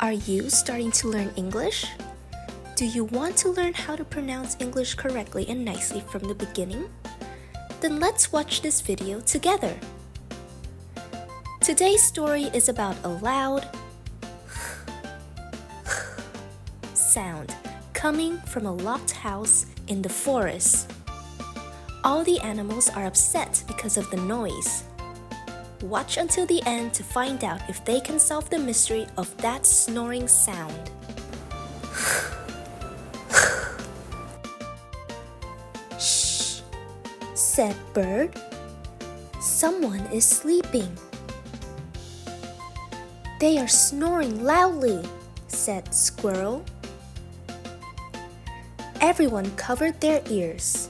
Are you starting to learn English? Do you want to learn how to pronounce English correctly and nicely from the beginning? Then let's watch this video together. Today's story is about a loud sound coming from a locked house in the forest. All the animals are upset because of the noise. Watch until the end to find out if they can solve the mystery of that snoring sound. Shh, said Bird. Someone is sleeping. They are snoring loudly, said Squirrel. Everyone covered their ears.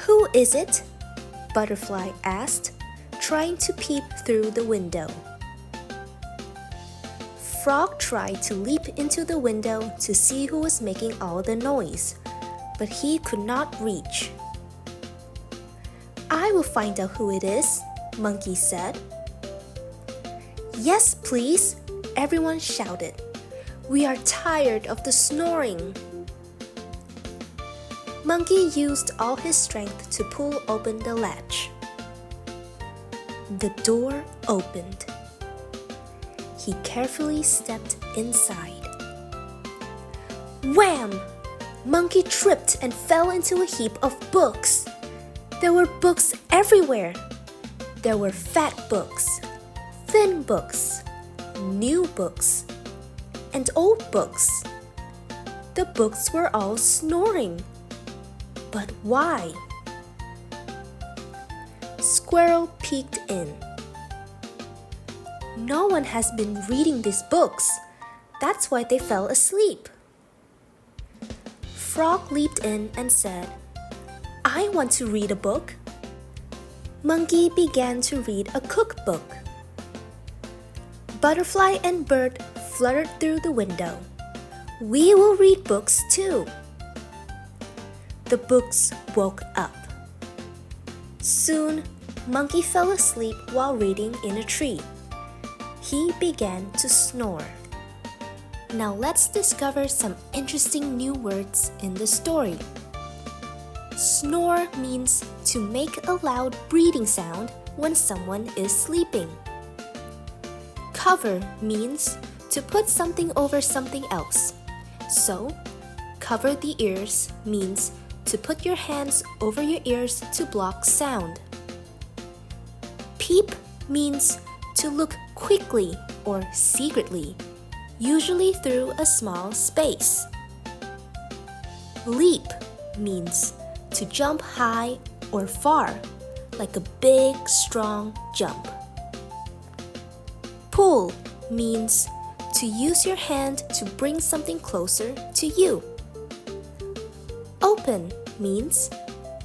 Who is it? Butterfly asked, trying to peep through the window. Frog tried to leap into the window to see who was making all the noise, but he could not reach. I will find out who it is, Monkey said. Yes, please, everyone shouted. We are tired of the snoring. Monkey used all his strength to pull open the latch. The door opened. He carefully stepped inside. Wham! Monkey tripped and fell into a heap of books. There were books everywhere. There were fat books, thin books, new books, and old books. The books were all snoring. But why? Squirrel peeked in. No one has been reading these books. That's why they fell asleep. Frog leaped in and said, I want to read a book. Monkey began to read a cookbook. Butterfly and Bird fluttered through the window. We will read books too. The books woke up. Soon, Monkey fell asleep while reading in a tree. He began to snore. Now let's discover some interesting new words in the story. Snore means to make a loud breathing sound when someone is sleeping. Cover means to put something over something else. So, cover the ears means to put your hands over your ears to block sound. Peep means to look quickly or secretly, usually through a small space. Leap means to jump high or far, like a big, strong jump. Pull means to use your hand to bring something closer to you. Open means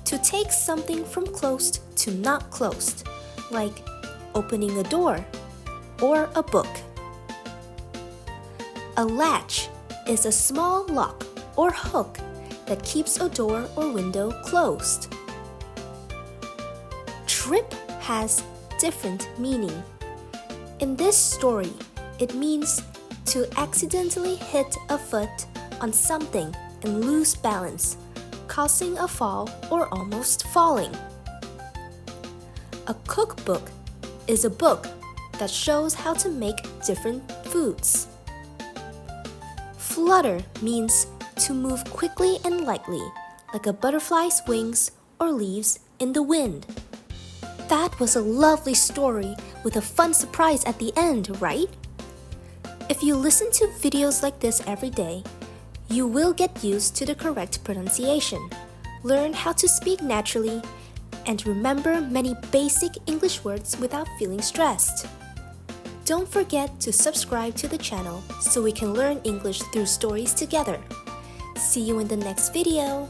to take something from closed to not closed, like opening a door or a book. A latch is a small lock or hook that keeps a door or window closed. Trip has different meaning. In this story, it means to accidentally hit a foot on something and lose balance, causing a fall or almost falling. A cookbook is a book that shows how to make different foods. Flutter means to move quickly and lightly, like a butterfly's wings or leaves in the wind. That was a lovely story with a fun surprise at the end, right? If you listen to videos like this every day, you will get used to the correct pronunciation, learn how to speak naturally, and remember many basic English words without feeling stressed. Don't forget to subscribe to the channel so we can learn English through stories together. See you in the next video.